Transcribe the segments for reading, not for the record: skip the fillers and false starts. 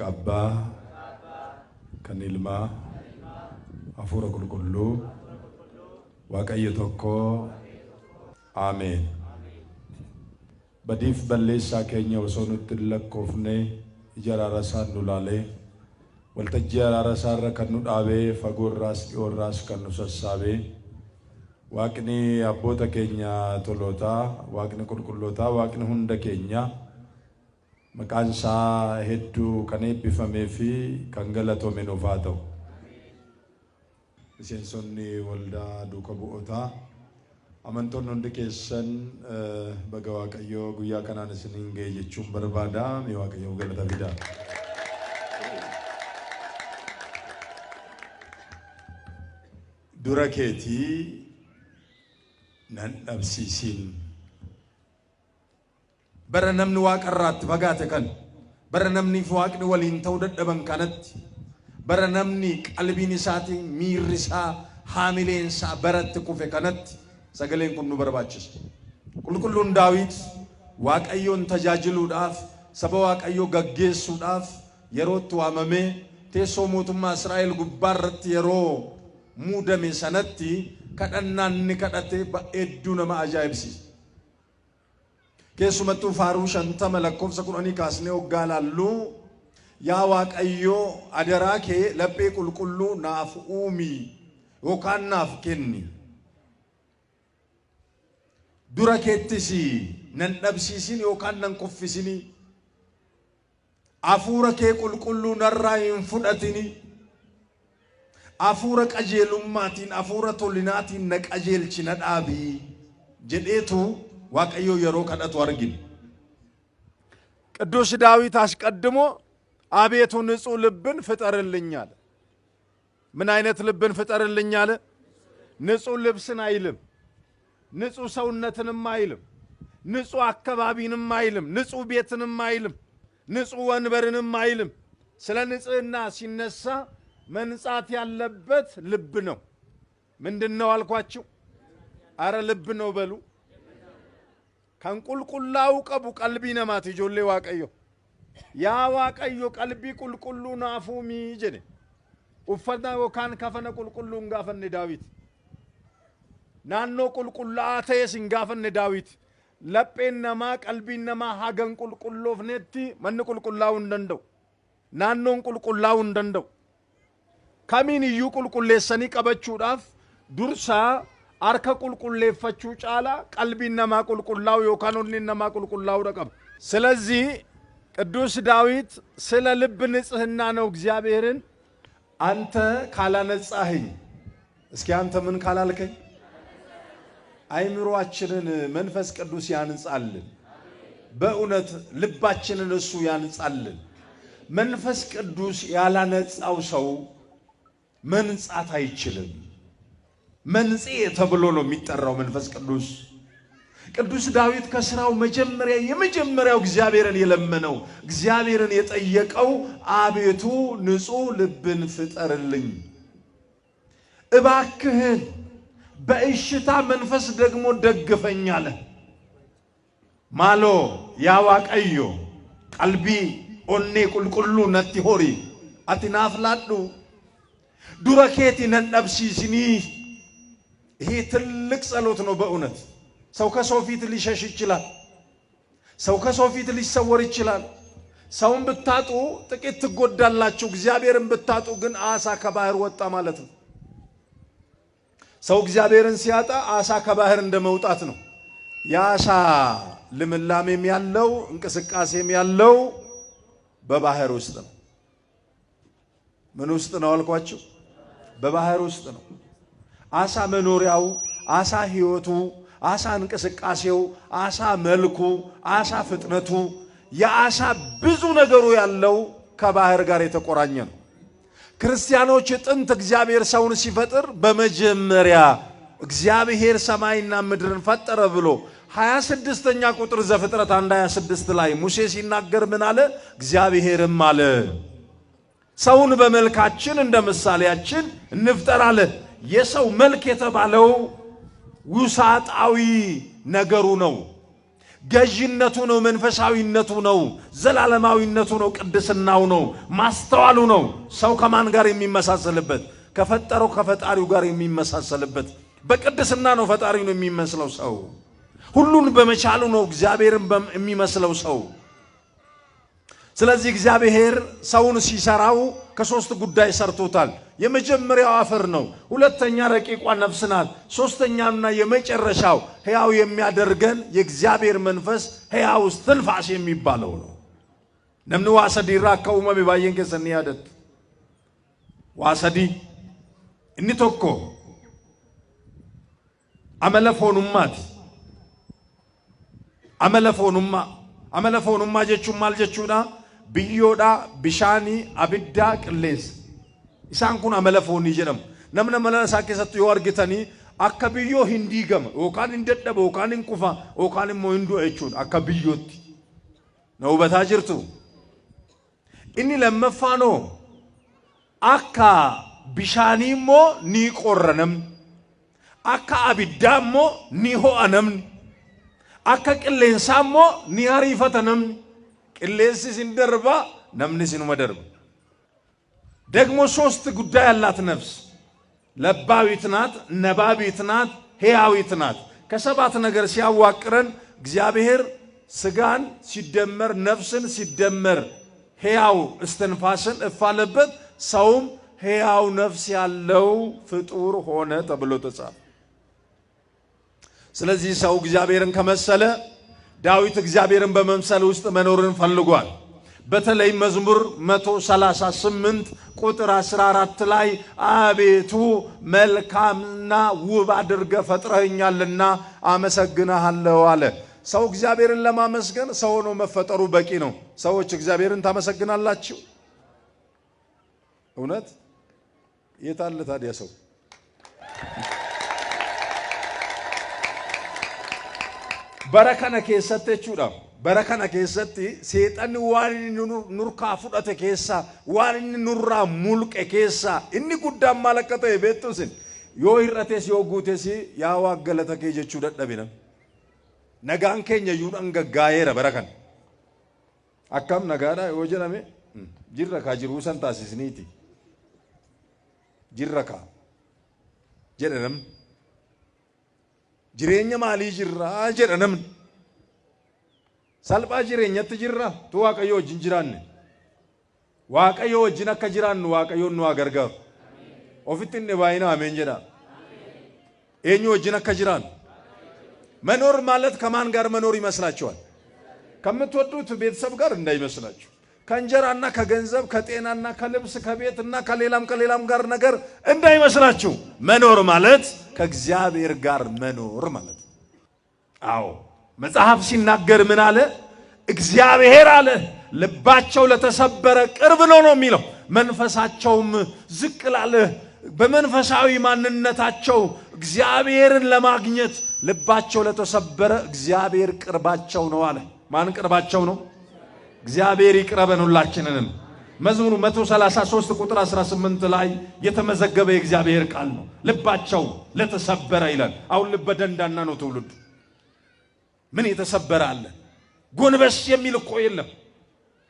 Makabba Kanilma Afura Kulkullu Waaqayyo tokko Amen. Badif balleessaa keenya osoo nutti lakkoofne ija araarasaan nu laalee waltajjii araarasaarra kan nu dhaabee fagoorraas dhiyoorraas kan nu sassaabee Waaqni abboota keenya tolootaa Waaqni qulqullootaa Waaqni hunda keenya maqaan isaa hedduu kan eebbifamee fi kan galatoome nuuf haa ta'u. Miseensonni waldaa duuka bu'ootaa amantoonni hundi keessan baga Waaqayyoo guyyaa kanaan isiniin ga'e jechuun barbaada. Mee Waaqayyoo galata fidaa. Dura keetii nan dhabsiisin. Bara namni waaqarraatti fagaate kan bara namni waaqni waliin ta'uu dadhaban kanatti bara namni qalbiin isaatiin miirri isaa haamileen isaa baratti kufe kanatti sagaleen kun nu barbaachisa. Qulqulluun Daawit Waaqayyoon tajaajiluudhaaf saba Waaqayyoo gaggeessuudhaaf yerootti waamamee teessoo mootummaa Israa'el gubbaarratti yeroo muudame sanatti kadhannaan ni kadhate hedduu nama ajaa'ibsiisa. Keessumattuu faaruu 50 lakkoofsa 10 kaasnee hoggaa laallu yaa Waaqayyoo adaraa kee laphee qulqulluu naaf uumi yookaan naaf kenni. Dura keettis nan dhabsiisin yookaan nan kuffisini. Afuura kee qulqulluu narraa hin fudhatini. Afuura qajeelummaatiin afuura tolinaatiin na qajeelchi na dhaabi jedheetu Waaqayyo yeroo kadhatu argina. ቅዱስ ዳዊት አስቀድሞ አቤቱ ንጹህ ልብን ፍጠርልኝ አለ። ምን አይነት ልብን ፍጠርልኝ አለ? ንጹህ ልብስን አይልም፣ ንጹህ ሰውነትንም አይልም፣ ንጹህ አካባቢንም አይልም፣ ንጹህ ቤትንም አይልም፣ ንጹህ ወንበርንም አይልም። ስለ ንጽህና ሲነሳ መንጻት ያለበት ልብ ነው። ምንድነው አልኳችሁ? አረ ልብ ነው በሉ። kan qulqullaa'u qabu qalbii namaati ijoollee Waaqayyo. Yaa Waaqayyo qalbii qulqulluu naafuu mii jedhe. Uffata yookaan kafana qulqulluun gaafanne Daawit. Naannoo qulqullaa'aa ta'es hin gaafanne Daawit. Lapheen namaa qalbiin namaa hagan qulqulloofnetti manni qulqullaa'uu hin danda'u. Naannoon qulqullaa'uu hin danda'u. Kamiin iyyuu qulqulleessanii qabachuudhaaf dursaa arka qulqulleeffachuu caala qalbiin namaa qulqullaa'u yookaan onni namaa qulqullaa'uu dhaqaba. ስለዚህ ቅዱስ ዳዊት ስለ ልብ ንጽህና ነው እግዚአብሔርን አንተ ካላነጻኸኝ እስኪ አንተ ምን ካላልከኝ አይምሮአችንን መንፈስ ቅዱስ ያንጻልን። በእውነት ልባችንን እሱ ያንጻልን። መንፈስ ቅዱስ ያላነጻው ሰው መንጻት አይችልም። መንጽኤ ተብሎ ነው የሚጠራው መንፈስ ቅዱስ። ቅዱስ ዳዊት ከስራው የመጀመሪያው እግዚአብሔርን የለመነው እግዚአብሔርን የጠየቀው አቤቱ ንጹህ ልብን ፍጠርልኝ እባክህን በእሽታ መንፈስ ደግሞ ደግፈኝ አለ። ማሎ ያ Waaqayዮ ቀልቢ ኦኔ ቁልቁሉ ነቲ ሆሪ አትናፍላዱ ዱረኬቲ ነንብሲስኒ ይሄ ትልቅ ጸሎት ነው በእውነት። ሰው ከሰው ፊት ሊሸሽ ይችላል። ሰው ከሰው ፊት ሊሰወር ይችላል። ሰውን ብታጡ ጥቂት ትጎዳላችሁ፣ እግዚአብሔርን ብታጡ ግን አሳ ከባህር ወጣ ማለት ነው። ሰው እግዚአብሔርን ሲያጣ አሳ ከባህር እንደመውጣት ነው። ያሳ ልምላሜም ያለው እንቅስቃሴም ያለው በባህር ውስጥ ነው። ምን ውስጥ ነው አልኳችሁ? በባህር ውስጥ ነው። አሳ መኖሪያው፣ አሳ ህይወቱ፣ አሳ እንቅስቃሴው፣ አሳ መልኩ፣ አሳ ፍጥነቱ፣ የአሳ ብዙ ነገሩ ያለው ከባህር ጋር የተቆራኘ ነው። ክርስቲያኖች ጥንት እግዚአብሔር ሰውን ሲፈጥር በመጀመሪያ እግዚአብሔር ሰማይና ምድርን ፈጠረ ብሎ 26ኛ ቁጥር ዘፍጥረት 1:26 ላይ ሙሴ ሲናገር ምን አለ? እግዚአብሔርም አለ ሰውን በመልካችን እንደ ምሳሌያችን እንፍጠር አለ። የሰው መልክ የተባለው ውሳጣዊ ነገሩ ነው። ገዥነቱ ነው መንፈሳዊነቱ ነው ዘላለማዊነቱ ነው ቅድስናው ነው ማስተዋሉ ነው ሰው ከማን ጋር የሚመሳሰልበት ከፈጠረው ከፈጣሪው ጋር የሚመሳሰልበት በቅድስና ነው ፈጣሪው ነው የሚመስለው ሰው ሁሉን በመቻሉ ነው እግዚአብሔርን የሚመስለው ሰው ስለዚህ እግዚአብሔር ሰውን ሲሰራው ከሶስት ጉዳይ ሰርቶታል የመጀመሪያው አፈር ነው ሁለተኛ ረቂቋ ነፍስ ናት ሶስተኛና የመጨረሻው ሕያው የሚያደርገን የእግዚአብሔር መንፈስ ሕያው እስትንፋስ የሚባለው ነው ነምኑ ዋሰዲ ራከውመ ቢባየን ከሰኒ ያደት ዋሰዲ እንቶኮ አመለፎኑማ ጀቹ ማል ጀቹና ብዮዳ ቢሻኒ አብዳ ቅሌስ ኢሳን ኩን አመለፎኒ ጀደም ነምነ መለሳ ከሰጡ ይወርግተኒ አከብዮ ሂንዲገም ኦካን እንደደበ ኦካን እንቁፋ ኦካን ሞ እንዱ እቹን አከብዮት ነው በታጅርቱ እኒ ለመፋኖ አካ ቢሻኒሞ ኒቆረነም አካ አብዳሞ ኒሆአነም አካ ቅሌንሳሞ ኒያሪፈተነም ቅሌንስ ሲንደርባ ነምኒ ሲንመደርባ ደግሞ ሶስት ጉዳይ ያላት ነፍስ ለባዊት ናት ነባቢት ናት ሕያዊት ናት ከሰባት ነገር ሲያዋቅረን እግዚአብሔር ስጋን ሲደመር ነፍስን ሲደመር ሕያው እስትንፋስን እፋለበት ሰውም ሕያው ነፍስ ያለው ፍጡር ሆነ ተብሎ ተጻፈ ስለዚህ ሰው እግዚአብሔርን ከመሰለ ዳዊት እግዚአብሔርን በመምሰል ውስጥ መኖርን ፈልጓል በተለይ መዝሙር 138 ቁጥር 14 ላይ አቤቱ መልካምና ውብ አድርገ ፈጥረኛልና አመሰግናለሁ አለ ሰው እግዚአብሔርን ለማመስገን ሰው ነው መፈጠሩ በቂ ነው ሰዎች እግዚአብሔርን ታመሰግናላችሁ እውነት የታለ ታዲያ ሰው በረከነ ከሰተቹዳ በረከነ ከሰቲ ሰይጣን ዋን ኑርካ ፉዳተ ከሳ ዋን ኑራ ሙልቀ ከሳ እኒ ጉዳ ማለከተ ቤቱስን ዮ ይረቴስ ዮ ጉቴሲ ያዋገለተ ከጀቹ ደደቢነ ነጋን ከኛ ዩዳን ገጋየረ በረከን አካም ነጋዳ ወጀናሜ ጅረካ ጅሩ ሰንታሲስኒቲ ጅረካ ጀደንም jireenya maali jirra jedhanam salpha jireenyatti jirra tu waaqayyo wajjin jiraanne waaqayyo wajjin akka jiraannu waaqayyo nu gargaaru ofitti inni baay'ina ameen jedha eenyu wajjin akka jiraannu መኖር ማለት ከማን ጋር መኖር ይመስላችኋል ከምትወዱት ቤተሰብ ጋር እንዳይመስላችሁ ከእንጀራና ከገንዘብ ከጤናና ከልብስ ከቤትና ከሌላም ጋር ነገር እንዳይመስላችሁ መኖር ማለት ከእግዚአብሔር ጋር መኖር ማለት አዎ መጽሐፍ ሲናገር ምን አለ እግዚአብሔር አለ ልባቸው ለተሰበረ ቅርብ ነው የሚለው መንፈሳቸውም ዝቅ ላለ በመንፈሳዊ ማንነታቸው እግዚአብሔርን ለማግኘት ልባቸው ለተሰበረ እግዚአብሔር ቅርባቸው ነው አለ ማን ቅርባቸው ነው እግዚአብሔር ይቅረበን ሁላችንንም መዝሙር 133 ቁጥር 18 ላይ የተመዘገበ የእግዚአብሔር ቃል ነው ልባቸው ለተሰበረ ይላል አሁን ልበ ደንዳና ነው ትውልዱ ምን የተሰበረ አለ ጎንበስ የሚል እኮ የለም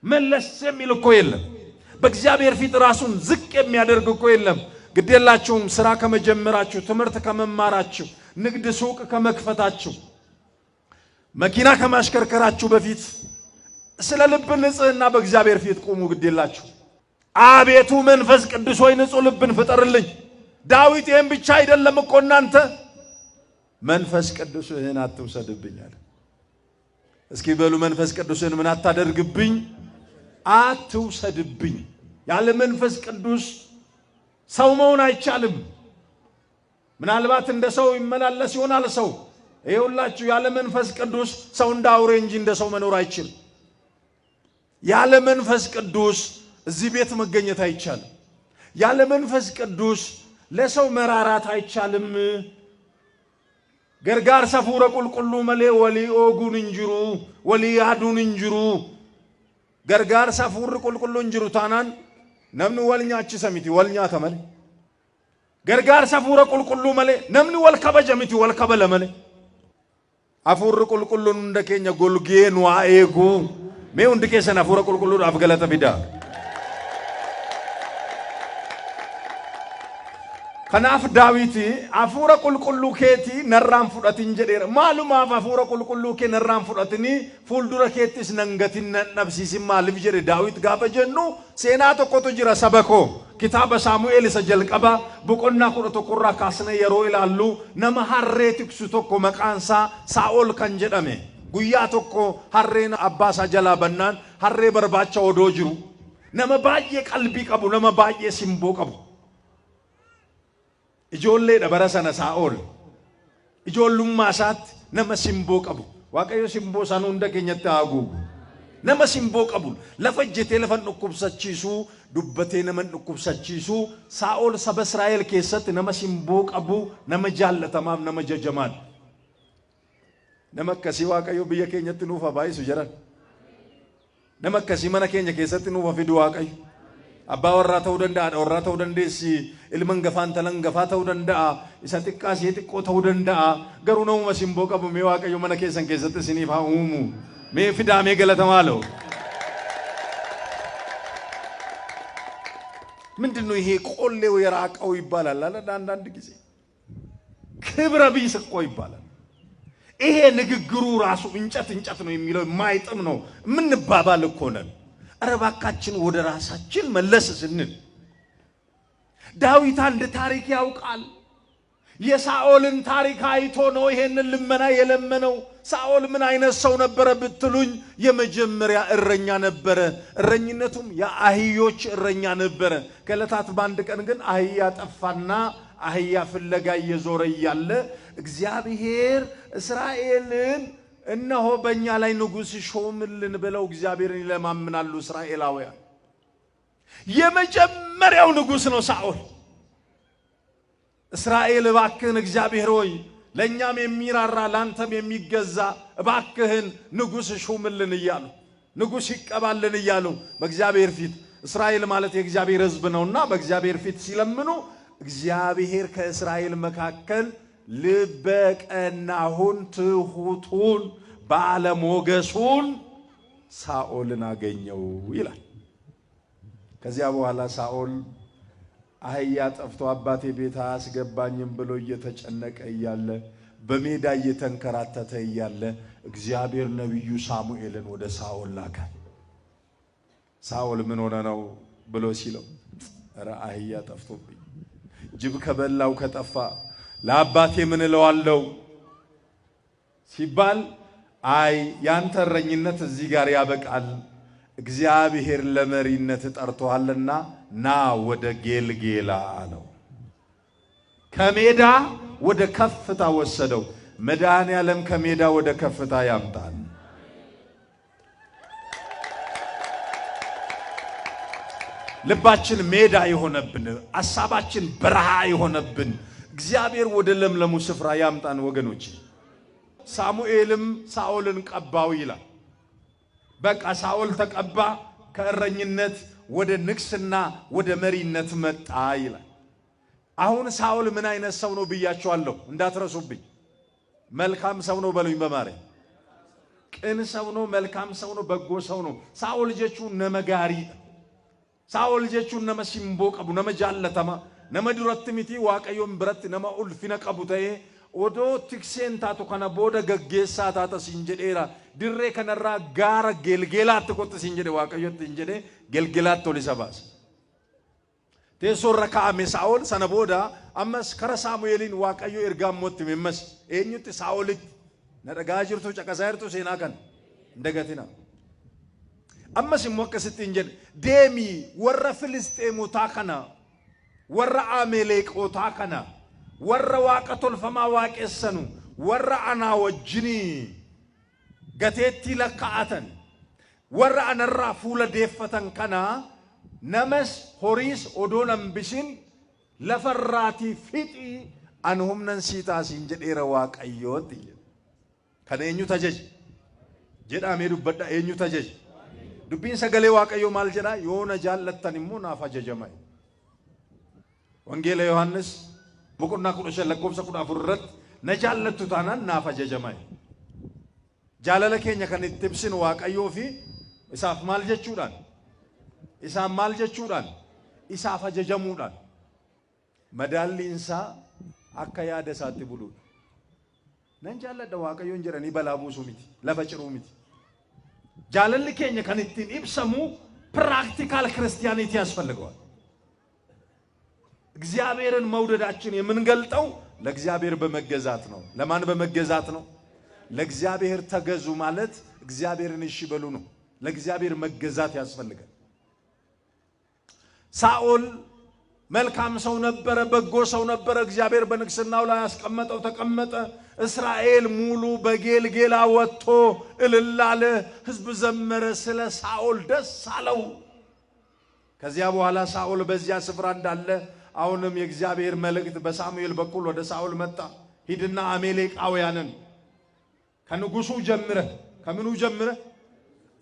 መለስ የሚል እኮ የለም በእግዚአብሔር ፊት ራሱን ዝቅ የሚያደርግ እኮ የለም ግዴላችሁም ስራ ከመጀመራችሁ ትምህርት ከመማራችሁ ንግድ ሱቅ ከመክፈታችሁ መኪና ከማሽከርከራችሁ በፊት ስለ ልብ ንጽህና በእግዚአብሔር ፊት ቆሙ ግዴላችሁ አቤቱ መንፈስ ቅዱስ ሆይ ንጹህ ልብን ፍጠርልኝ ዳዊት ይሄን ብቻ አይደለም እኮ እናንተ መንፈስ ቅዱስህን አትውሰድብኝ አለ እስኪ በሉ መንፈስ ቅዱስህን ምን አታደርግብኝ አትውሰድብኝ ያለ መንፈስ ቅዱስ ሰው መሆን አይቻልም ምናልባት እንደ ሰው ይመላለስ ይሆናል ሰው ይኸውላችሁ ያለ መንፈስ ቅዱስ ሰው እንዳውሬ እንጂ እንደ ሰው መኖር አይችልም ያለ መንፈስ ቅዱስ እዚህ ቤት መገኘት አይቻልም ያለ መንፈስ ቅዱስ ለሰው መራራት አይቻልም ገርጋር ሰፉረ ቁልቁሉ መሌ ወሊ ኦጉን እንጅሩ ወሊ ያዱን እንጅሩ ገርጋር ሰፉር ቁልቁሉ እንጅሩ ታናን ነምን ወልኛች ሰሚቲ ወልኛ ተመለ ገርጋር ሰፉረ ቁልቁሉ መሌ ነምን ወልከበጀ ሚቲ ወልከበለ መሌ Afurri qulqulluun hunda keenya golgee nu haa eegu. Mee hundi keessan afura qulqulluudhaaf galata fidaa. Kanaaf Daawiti afura qulqulluu keetii narraan fudhatin jedheera. Maalumaaf afura qulqulluu kee narraan fudhatini fuuldura keettis nan gatin nan dhabsiisin maaliif jedhe Daawit gaafa jennu seenaa tokkotu jira saba koo. Kitaaba Saamu'eel isa jalqaba boqonnaa 11 irraa kaasnee yeroo ilaallu nama harree tiksu tokko maqaansaa Saa'ol kan jedhame. Guyyaa tokko harreen abbaa isaa jalaa bannaan harree barbaacha odoo jiru. Nama baay'ee qalbii qabu, nama baay'ee simboo qabu. Ijoolleedha bara sana Saa'ol. Ijoollummaa isaatti nama simboo qabu. Waaqayyo simboo san hunda keenyatti haa guugu. Nama simboo qabu. Lafa ejjetee lafa dhukkubsachiisuu, dubbatee nama dhukkubsachiisuu. Saa'ol saba Israa'el keessatti nama simboo qabu, nama jaallatamaaf nama jajamaan. Nama akkasii Waaqayyo biyya keenyatti nuuf haa baay'isu jedhan. Nama akkasii mana keenya keessatti nuuf haa fidu Waaqayyo. Abbaa warraa ta'uu danda'a, warraa ta'uu dandeessi, ilman gafaan talan gafaa ta'uu danda'a, isa xiqqaa si xiqqoo ta'uu danda'a. Garuu namuma simboo qabu mee Waaqayyo mana keessan keessatti isiniif haa uumu. Mee fidaa mee galatamaa loo. ምንድነው ይሄ ቆሌው የራቀው ይባላል አለ አንዳንድ ጊዜ ክብረ ቢስ እኮ ይባላል። ይሄ ንግግሩ ራሱ እንጨት ነው የሚለው ማይጥም ነው ምን ባባል እኮ ነን። አረባካችን ወደ ራሳችን መለስ ስንል ዳዊት አንድ ታሪክ ያውቃል። የሳኦልን ታሪክ አይቶ ነው ይሄንን ልመና የለመነው። ሳኦል ምን አይነት ሰው ነበር ብትሉኝ የመጀመሪያ እረኛ ነበር። እረኝነቱም የአህዮች እረኛ ነበር። ከለታት ባንድ ቀን ግን አህያ ጠፋና አህያ ፍለጋ እየዞረ ያለ እግዚአብሔር እስራኤልን እነሆ በእኛ ላይ ንጉስ ሾምልን ብለው እግዚአብሔርን ይለማምናሉ እስራኤላውያን። የመጀመሪያው ንጉስ ነው ሳኦል። እስራኤል እባክህን እግዚአብሔር ሆይ ለኛም የሚራራ ላንተም የሚገዛ እባክህን ንጉስ ሹምልን እያሉ ንጉስ ይቀባልን እያሉ በእግዚአብሔር ፊት እስራኤል ማለት የእግዚአብሔር ሕዝብ ነውና በእግዚአብሔር ፊት ሲለምኑ እግዚአብሔር ከእስራኤል መካከል ልበቀናሁን ትሁቱን ባለሞገሱን ሳኦልን አገኘው ይላል። ከዚያ በኋላ ሳኦል አህያ ጠፍቶ አባቴ ቤት አስገባኝም ብሎ እየተጨነቀ እያለ በሜዳ እየተንከራተተ እያለ እግዚአብሔር ነብዩ ሳሙኤልን ወደ ሳኦል ላከ። ሳኦል ምን ሆነ ነው ብሎ ሲለው ኧረ አህያ ጠፍቶብኝ ጅብ ከበላው ከጠፋ ለአባቴ ምን እለዋለሁ ሲባል አይ ያንተ እረኝነት እዚህ ጋር ያበቃል እግዚአብሔር ለመሪነት ጠርቶሃልና ና ወደ ጌልጌላ አለው። ከሜዳ ወደ ከፍታ ወሰደው። መድኃኔዓለም ከሜዳ ወደ ከፍታ ያምጣል። ልባችን ሜዳ የሆነብን ሐሳባችን በረሃ የሆነብን እግዚአብሔር ወደ ለምለሙ ስፍራ ያምጣን ወገኖች። ሳሙኤልም ሳኦልን ቀባው ይላል። በቃ ሳኦል ተቀባ ከእረኝነት ወደ ንግስና ወደ መሪነት መጣ ይላል። አሁን ሳኦል ምን አይነት ሰው ነው ብያቸዋለሁ እንዳትረሱብኝ። መልካም ሰው ነው በሉኝ በማርያም። ቅን ሰው ነው፣ መልካም ሰው ነው፣ በጎ ሰው ነው። ሳኦል ጀቹ ነመጋሪ ሳኦል ጀቹ ነመሲምቦ ቀቡ ነመጃለተማ ነመዱረትሚቲ ዋቀዮም ብረት ነማ ኡልፊነ ቀቡተይ ኦዶ ትክሴን ታቱ ከነ ቦደ ገጌሳ ታታ ሲንጀዴራ ድሬ ከነራ ጋራ ገልገላት ተቆጥ ሲንጀዴ ዋቀዮት ሲንጀዴ ገልገላት ቶሊሰባስ ተሶራ ካሜ ሳኦል ሰነቦዳ አመስ ከረ ሳሙኤልን ዋቀዮ እርጋሞት መመስ ኤኙት ሳኦል ነደጋጅርቱ ጨቀሳይርቱ ሴናከን እንደገቲና አመስ ሞከስት እንጀድ ዴሚ ወረ ፍልስጤሙ ታከና ወረ አሜሌቅ ኦታከና ወረ ዋቀቶል ፈማ ዋቀሰኑ ወረ አና ወጅኒ ገቴቲ ለካአተን ወረ አነራ ፉለ ደፈተን ከና ነመስ ሆሪስ ኦዶለም ቢሽን ለፈራቲ ፊጢ አንሁም ነንሲታ ሲንጀዴረ ዋቀዮት ከነኙ ተጀጅ ጀዳሜ ዱበዳ ኤኙ ተጀጅ ዱቢን ሰገሌ ዋቀዮ ማልጀዳ ዮነ ጃለተንሙ ናፋጀጀማይ ወንጌል ዮሐንስ በቁና ቁርሸ ለቆብሰ ቁና ፍርረት ነጃለቱ ታናን ናፋጀጀማይ jaalala keenya kan itti ibsinu Waaqayyoo fi isaaf maal jechuudhaan isaaf maal jechuudhaan isaaf ajajamuudhaan madaalliinsaa akka yaada isaatti buluudha. Nan jaalladha Waaqayyoon jedhanii balaa buusuu miti lafa ciruu miti. Jaalalli keenya kan ittiin ibsamu practical Christianity ያስፈልገዋል። እግዚአብሔርን መውደዳችን የምንገልጠው ለእግዚአብሔር በመገዛት ነው። ለማን በመገዛት ነው? ለእግዚአብሔር ተገዙ ማለት እግዚአብሔርን እሺ በሉ ነው። ለእግዚአብሔር መገዛት ያስፈልጋል። ሳኦል መልካም ሰው ነበረ፣ በጎ ሰው ነበረ። እግዚአብሔር በንግስናው ላይ ያስቀመጠው ተቀመጠ። እስራኤል ሙሉ በጌልጌላ ወጥቶ እልል አለ፣ ህዝብ ዘመረ፣ ስለ ሳኦል ደስ አለው። ከዚያ በኋላ ሳኦል በዚያ ስፍራ እንዳለ አሁንም የእግዚአብሔር መልእክት በሳሙኤል በኩል ወደ ሳኦል መጣ። ሂድና አሜሌቃውያንን ከንጉሱ ጀምረ ከምኑ ጀምረ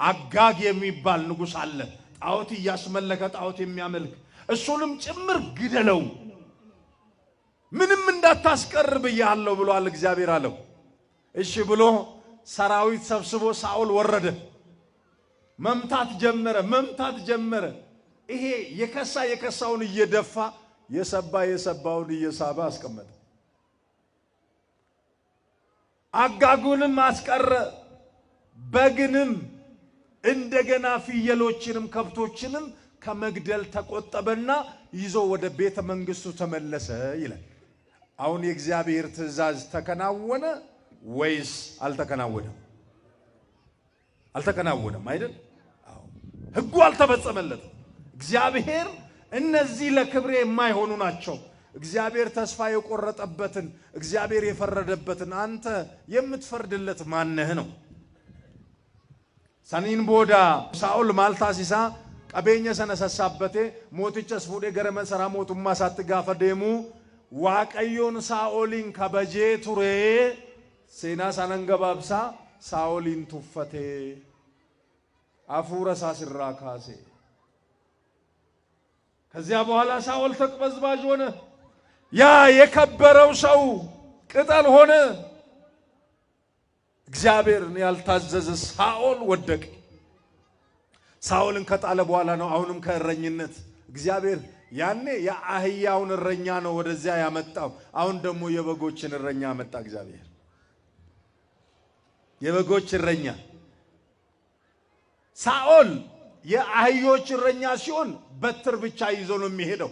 አጋግ የሚባል ንጉስ አለ፣ ጣዖት ያስመለከ ጣዖት የሚያመልክ እሱንም ጭምር ግደለው፣ ምንም እንዳታስቀር ብያለሁ ብሏል እግዚአብሔር አለው። እሺ ብሎ ሰራዊት ሰብስቦ ሳኦል ወረደ። መምታት ጀመረ። ይሄ የከሳውን እየደፋ የሰባውን እየሳበ አስቀመጠ። አጋጉንም አስቀረ። በግንም እንደገና ፍየሎችንም ከብቶችንም ከመግደል ተቆጠበና ይዞ ወደ ቤተ መንግስቱ ተመለሰ ይላል። አሁን የእግዚአብሔር ትእዛዝ ተከናወነ ወይስ አልተከናወነም? አልተከናወነም አይደል? አዎ፣ ሕጉ አልተፈጸመለትም። እግዚአብሔር እነዚህ ለክብሬ የማይሆኑ ናቸው። እግዚአብሔር ተስፋ የቆረጠበትን እግዚአብሔር የፈረደበትን አንተ የምትፈርድለት ማነህ ነው? ሰኒን ቦዳ ሳኦል ማልታሲሳ ቀበኛ ሰነሰሳበቴ ሞቲቸስ ፉዴ ገረ መሰራ ሞቱማ ሳትጋፈ ደሙ ዋቀዮን ሳኦሊን ከበጄ ቱሬ ሴና ሳነንገባብሳ ሳኦሊን ቱፈቴ አፉረ ሳስራ ካሴ። ከዚያ በኋላ ሳኦል ተቅበዝባዥ ሆነ። ያ የከበረው ሰው ቅጠል ሆነ። እግዚአብሔርን ያልታዘዘ ሳኦል ወደቀ። ሳኦልን ከጣለ በኋላ ነው አሁንም ከእረኝነት እግዚአብሔር ያኔ የአህያውን እረኛ ነው ወደዚያ ያመጣው። አሁን ደግሞ የበጎችን እረኛ አመጣ እግዚአብሔር። የበጎች እረኛ ሳኦል የአህዮች እረኛ ሲሆን በትር ብቻ ይዞ ነው የሚሄደው።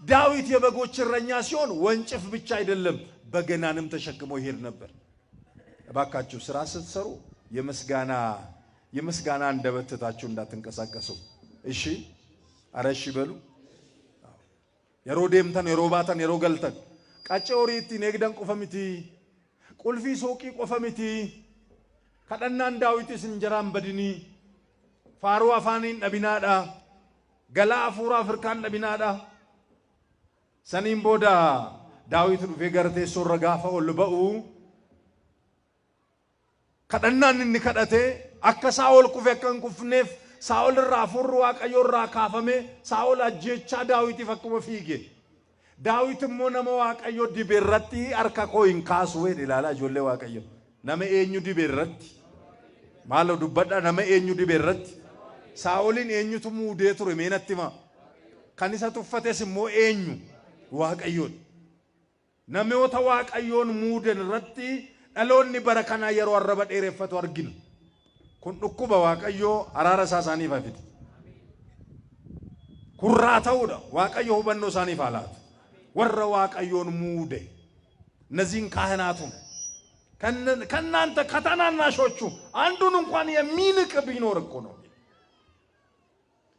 ዳዊት የበጎች እረኛ ሲሆን ወንጭፍ ብቻ አይደለም በገናንም ተሸክሞ ይሄድ ነበር። እባካችሁ ስራ ስትሰሩ የምስጋና አንደበታችሁ እንዳትንቀሳቀሱ እሺ። አረሺ በሉ የሮዴምተን የሮባተን የሮገልተን ቀጨውሪቲ ነግደን ቆፈሚቲ ቁልፊ ሶቂ ቆፈሚቲ ከደናን ዳዊትስ እንጀራን በድኒ ፋሩ አፋኒን ነቢናዳ ገላ አፉራ አፍሪካን ነቢናዳ ሰኒን ቦዳ ዳዊት ዱፌ ገርቴ ሶረጋፋ ወልበኡ ከደናን እንከደቴ አከሳውል ኩፈከን ኩፍኔፍ ሳኦል ራፉሩ ዋቀዮራ ካፈሜ ሳኦል አጀቻ ዳዊት ይፈክሞ ፊጌ ዳዊት ሞነሞ ዋቀዮ ዲቤረቲ አርካኮይን ካስዌ ዲላላ ጆሌ ዋቀዮ ነመ ኤኙ ዲቤረቲ ማሎ ዱበዳ ነመ ኤኙ ዲቤረቲ ሳኦልን ኤኙቱ ሙዴ ቱሬ ሜነቲማ ከኒሳ ቱፈቴስ ሞ ኤኙ ዋቀዮን ነሜውታ ዋቀዮን ሙደን ረቲ አሎኒ በረከና የሮ አረበ ዴሬፈቱ አርጊኑ kun dhukkuba waaqayyo araara isaaniif afite kurraa ta'uudha waaqayyo hubannoo isaaniif alaatu warra waaqayyoon muude እነዚህን ካህናቱን ከናንተ ከተናናሾቹ አንዱን እንኳን የሚንቅ ቢኖር እኮ ነው።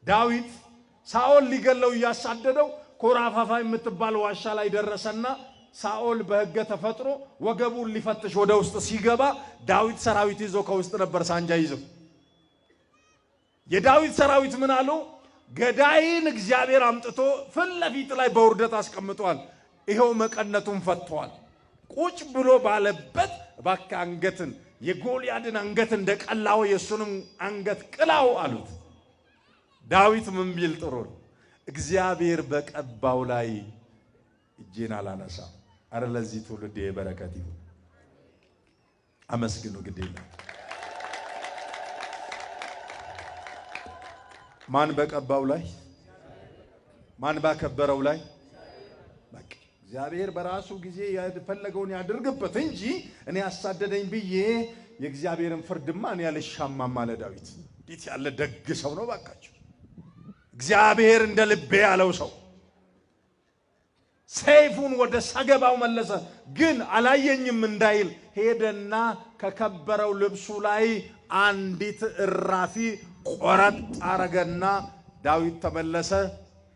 ዳዊት ሳኦል ሊገለው ያሳደደው ኮራፋፋ የምትባል ዋሻ ላይ ደረሰና ሳኦል በሕገ ተፈጥሮ ወገቡን ሊፈትሽ ወደ ውስጥ ሲገባ ዳዊት ሰራዊት ይዞ ከውስጥ ነበር ሳንጃ ይዞ። የዳዊት ሰራዊት ምን አሉ? ገዳይን እግዚአብሔር አምጥቶ ፍለፊት ላይ በውርደት አስቀምጧል። ይሄው መቀነቱን ፈቷል። ቁጭ ብሎ ባለበት ባካ አንገትን የጎልያድን አንገት እንደቀላው የሱንም አንገት ቅላው አሉት። ዳዊት ምን ቢል ጥሩ እግዚአብሔር በቀባው ላይ እጄን አላነሳም። አረ ለዚህ ትውልድ የበረከት ይሁን። አመስግኑ ግዴለ ማን በቀባው ላይ ማን ባከበረው ላይ በቃ እግዚአብሔር በራሱ ጊዜ ያፈለገውን ያድርግበት እንጂ እኔ አሳደደኝ ብዬ የእግዚአብሔርን ፍርድማ እኔ ያልሻማም አለ ዳዊት። እንዴት ያለ ደግ ሰው ነው ባካችሁ! እግዚአብሔር እንደ ልቤ ያለው ሰው ሰይፉን ወደ ሰገባው መለሰ፣ ግን አላየኝም እንዳይል ሄደና ከከበረው ልብሱ ላይ አንዲት እራፊ ቆረጥ አረገና ዳዊት ተመለሰ።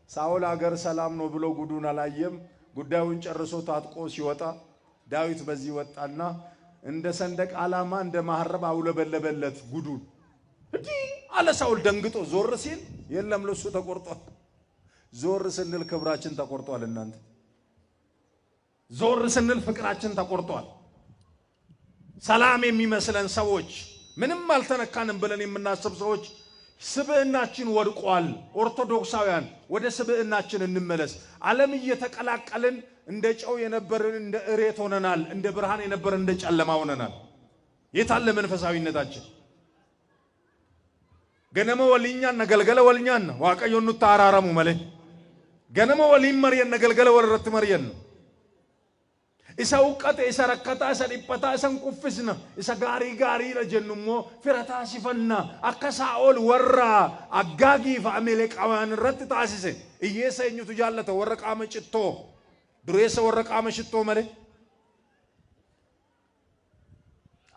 ሳኦል አገር ሰላም ነው ብሎ ጉዱን አላየም። ጉዳዩን ጨርሶ ታጥቆ ሲወጣ ዳዊት በዚህ ወጣና እንደ ሰንደቅ ዓላማ እንደ ማህረብ አውለበለበለት ጉዱን። እንዴ አለ ሳኦል ደንግጦ ዞር ሲል የለም ልብሱ ተቆርጧል። ዞር ስንል ክብራችን ተቆርጧል። እናንተ ዞር ስንል ፍቅራችን ተቆርጧል። ሰላም የሚመስለን ሰዎች ምንም አልተነካንም ብለን የምናስብ ሰዎች ስብዕናችን ወድቋል። ኦርቶዶክሳውያን ወደ ስብዕናችን እንመለስ። ዓለም እየተቀላቀልን እንደ ጨው የነበርን እንደ እሬት ሆነናል። እንደ ብርሃን የነበርን እንደ ጨለማ ሆነናል። የታለ መንፈሳዊነታችን? ገነመ ወልኛን ነገልገለ ወልኛን ዋቀዮኑ ታራራሙ መለ ገነመ ወሊም መርየን ነገልገለ ወረረት መርየን isa uqqate isa rakkata isa dhiphata isa quffisna isa gaarii rajennummo firata sifanna akka Saa'ol warra aggaagii fa Amalekaawan irratti taasise iyyeessa eenyutu jaallata? warra qaama cittoo dureessa warra qaama shittoo male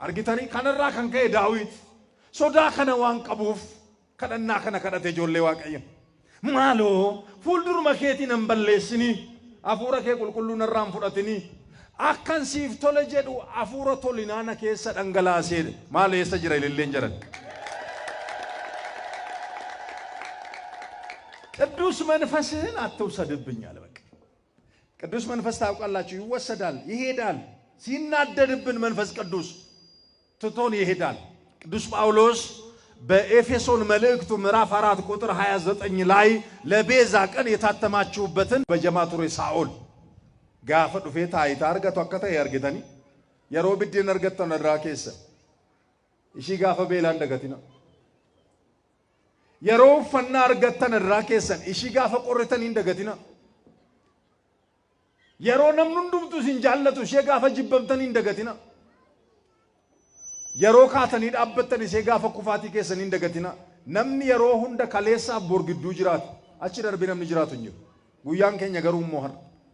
argitanii kanarraa kan ka'e Daawit sodaa kana waan qabuuf kadhannaa kana kadhate ijoollee Waaqayyo maaloo fuulduruma keetiin hin balleessinii hafuura kee qulqulluun irraan fudhatinii akkan siif tole jedhu hafuura tolinaana keessa dhangalaasee maal eessa jira ililleen jiran ቅዱስ መንፈስህን አትውሰድብኝ አለ። በቃ ቅዱስ መንፈስ ታውቃላችሁ ይወሰዳል ይሄዳል። ሲናደድብን መንፈስ ቅዱስ ትቶን ይሄዳል። ቅዱስ ጳውሎስ በኤፌሶን መልእክቱ ምዕራፍ 4 ቁጥር 29 ላይ ለቤዛ ቀን የታተማችሁበትን በጀማቱሬ ሳኦል ጋፈ ዱፌታ አይታ አርገቱ አከተ ያርገተኒ የሮብዲን አርገተነ ድራኬሰ እሺ ጋፈ ቤላ እንደገቲና የሮፈና አርገተነ ድራኬሰ እሺ ጋፈ ቆርተኒ እንደገቲና የሮ ነምኑንዱምቱ ሲንጃለቱ እሺ ጋፈ ጅበምተኒ እንደገቲና የሮ ካተኒ ዳበተኒ እሺ ጋፈ ኩፋቲ ከሰኒ እንደገቲና ነምኒ የሮ ሁንደ ከሌሳ ቦርግዱ ጅራት አቺ ደርቤ ነምኒ ጅራቱኝ ጉያን ከኛ ገሩ ሞህር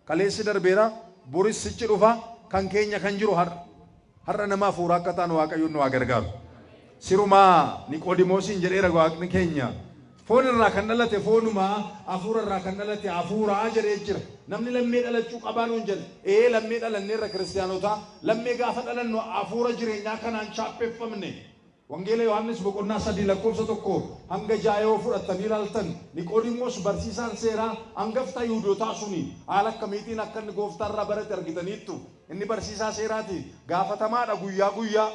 kaleessi darbeera boris sichi dhufa kan keenya kan jiru har'a nama fuura akkataan Waaqayyoon nu gargaaru. Siruma Niqoodimoosin jedheera Waaqni keenya foon irraa kan dhalate foonuma hafuura irraa kan dhalate hafuura jedhee jira. Namni lammee dhalachuu qabaan hin jedhe lammee dhalanneerra kiristaanota lammee gaafa dhalannu hafuura jireenyaa kanaan chaappeffamne. Wangeela Yohaannis boqonnaa 3 lakkoofsa 1 hanga 6 fudhatanii ilaaltan Niqoodimoos barsiisaan seeraa hangaftaa Yihuudootaa suni haala akkamiitiin akka inni gooftaarraa barate argitaniittu inni barsiisaa seeraati gaafatamaadha guyyaa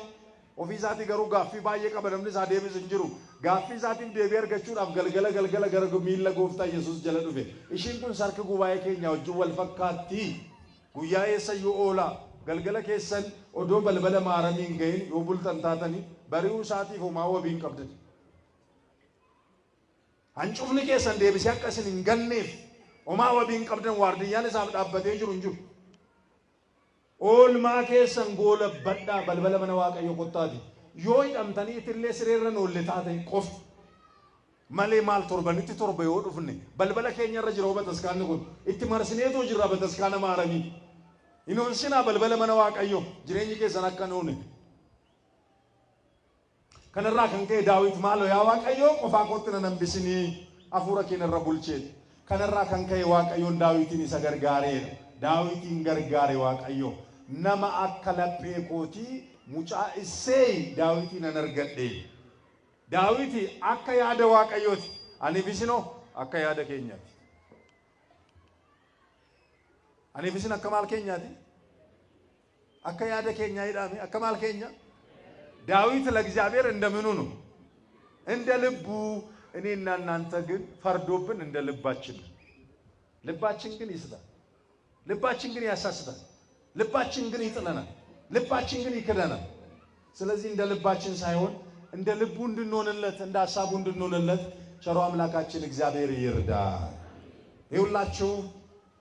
ofii isaatii garuu gaaffii baay'ee qaba namni isaa deebisu hin jiru gaaffii isaatiif deebii argachuudhaaf galgala gara miilla gooftaa Yesuus jala dhufe ishiin kun sarka gubaa'ee keenya wajjin wal fakkaatti guyyaa eessayyuu oola galgala keessan odoo balbala maaramiin gahin yoo bultan taatanii bari'uu isaatiif homaa wabiin qabdan hancufni keessan deebisee akka isin hin ganneef homaa wabiin qabdan waardiyyaan isaaf dhaabbatee jiru hin jiru oolmaa keessan goola badhaa balbala mana Waaqayyo qottaati yoo hidhamtanii itillee sireerran oolle taate qof malee maal torbanitti torba yoo dhufne balbala keenya irra jira bataskaanni kun itti marsineetoo jirra bataskaana maaramii inoonsina balbala mana Waaqayyo jireenyi keessan akka noone kanarraa kan ka'e Daawit maaloo yaa Waaqayyo qofaa kootti nan hambisini hafuura keenya irra bulcheet kanarraa kan ka'e Waaqayyoon Daawitiin isa gargaareera. Daawitiin gargaare Waaqayyo nama akka laphee kootii mucaa Isseey Daawitiin nan argadhe. Daawiti akka yaada Waaqayyooti ani bisinoo akka yaada keenyaati. ani bisin akka maal keenyaati akka yaada keenyaa hidhaame akka maal keenya ዳዊት ለእግዚአብሔር እንደምኑ ነው እንደ ልቡ እኔና እናንተ ግን ፈርዶብን እንደ ልባችን ግን ይስታል ልባችን ግን ያሳስታል ልባችን ግን ይጥለናል ልባችን ግን ይከዳናል ስለዚህ እንደ ልባችን ሳይሆን እንደ ልቡ እንድንሆንለት እንደ ሐሳቡ እንድንሆንለት ቸሩ አምላካችን እግዚአብሔር ይርዳ። ይሁላችሁ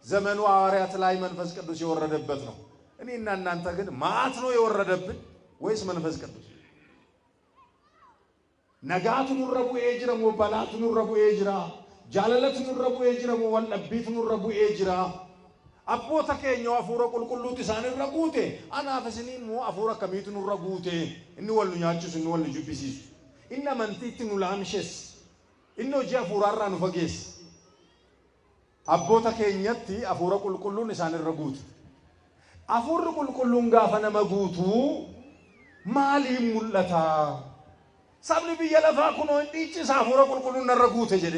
ዘመኑ ሐዋርያት ላይ መንፈስ ቅዱስ የወረደበት ነው። እኔና እናንተ ግን ማዕት ነው የወረደብን ወይስ መንፈስ ቅዱስ? ነጋቱን ረቡ ኤጅረሞ ባላቱን ረቡ ኤጅራ ጃለለቱን ረቡ ኤጅረሞ ወለቢቱን ረቡ ኤጅራ አቦታ ከኛው አፉረ ቁልቁሉት ኢሳን ረጉቴ አናፈስኒን ሞ አፉረ ከሚቱን ረጉቴ እኒ ወሉኛቹስ እኒ ወልጁ ቢሲስ ኢነ መንቲቲኑ ላምሸስ ኢኖ ጃፉራራ ነው ፈጌስ አቦታ ከኛቲ አፉረ ቁልቁሉን ኢሳን ረጉት አፉረ ቁልቁሉን ጋፈነ መጉቱ ማሊ ሙለታ ሳብሊ ቢየለፋ ኩኖ እንዲጭ ሳፉረ ቁልቁሉን ነረጉት ጀደ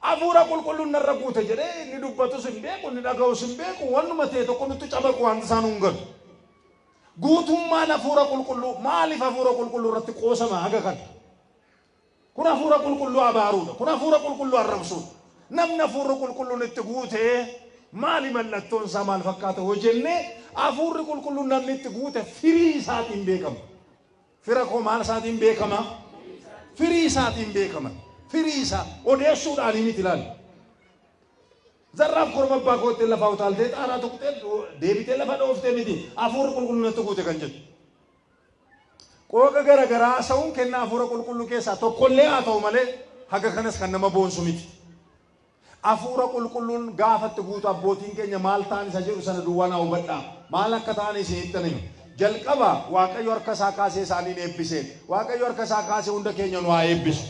አፉረ ቁልቁሉን ነረጉት ጀደ ንዱበቱ ስምቤቁ ንዳጋው ስምቤቁ ወኑ መቴ ተቆንቱ ጨበቁ አንሳኑንገር ጉቱማ ነፉረ ቁልቁሉ ማሊ ፈፉረ ቁልቁሉ ረቲ ቆሰማ አገከን ኩና ፉረ ቁልቁሉ አባሩ ኩና ፉረ ቁልቁሉ አረብሱ ነምነ ፉረ ቁልቁሉን እትጉቴ ማሊ መለቶን ሰማል ፈካተ ወጀኔ አፉረ ቁልቁሉን ነምነ እትጉቴ ፍሪ ሳቲን ቤከም ፍረኮ ማል ሳቲን ቤከማ ፍሪ ሳቲን ቤከማ ፍሪሳ ኦዴሱ ዳሊሚት ይላል ዘራብ ኮርበባ ኮቴ ለፋውታል ዴጣና ተቁጤ ዴቢቴ ለፈዶፍቴ ሚዲ አፉር ቁልቁሉ ተቁጤ ከንጀት ቆቀ ገረገራ ሰውን ከና አፉር ቁልቁሉ ከሳ ተቆሌ አተው ማለ ሀገ ከነስ ከነማ ቦንሱ ሚት አፉር ቁልቁሉን ጋፈት ጉት አቦቲን ከኛ ማልታን ሰጀሩ ሰነዱ ዋናው በዳ ማለከታኔ ሲተነኝ ጀልቀባ ዋቀዮ አርከሳ ካሴ ሳሊን ኤቢሴ ዋቀዮ አርከሳ ካሴ ሁንደ ከኛ ነው አይብስ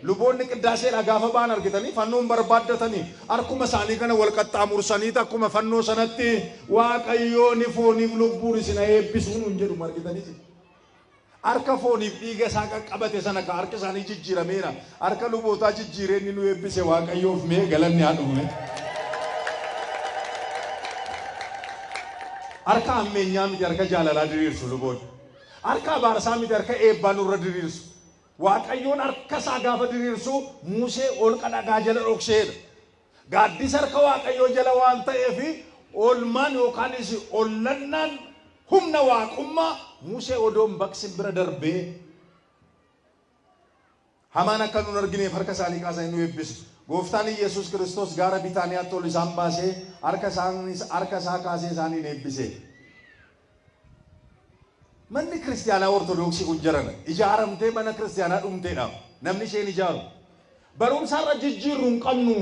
luboonni qiddaasee dhagaafa baan argitanii fannoon barbaaddatanii arkuma isaanii kana wal qaxxaamursaniit akkuma fannoo sanatti waaqayyoon fooniif lubbuun isin eebbisuun hin jedhu argitanii arka fooniif dhiiga isaa qaqqabate sana ka arka isaanii jijjiirameera arka lubootaa jijjiireenni nu eebbise waaqayyoof mee galanni haa dhume arka ammeenyaa miti arka jaalalaa diriirsu luboonni arka abaarsaa miti arka eebbaa nurra diriirsu waaqayyoon arkasa gaafa diriirsu Musee ol qadhagaa jala dhokseedha. Gaaddisa harka waaqayyoo jala waan ta'eef olmaan yookaanis ollannaan humna waaqummaa Musee odoon baqsin bira darbee hamaan akka nun argineef harka isaanii kaasa inni eebbisu. Gooftaan Yesuus Kiristoos gaara Bitaaniyaatti ol isaan baasee harka isaa kaasee isaaniin eebbise. Manni Kiristiyaanaa Ortodoksii kun jarana ijaaramtee mana Kiristiyaanaa dhumteedha namni isheen ijaaru barumsaarra jijjiirruun qabnu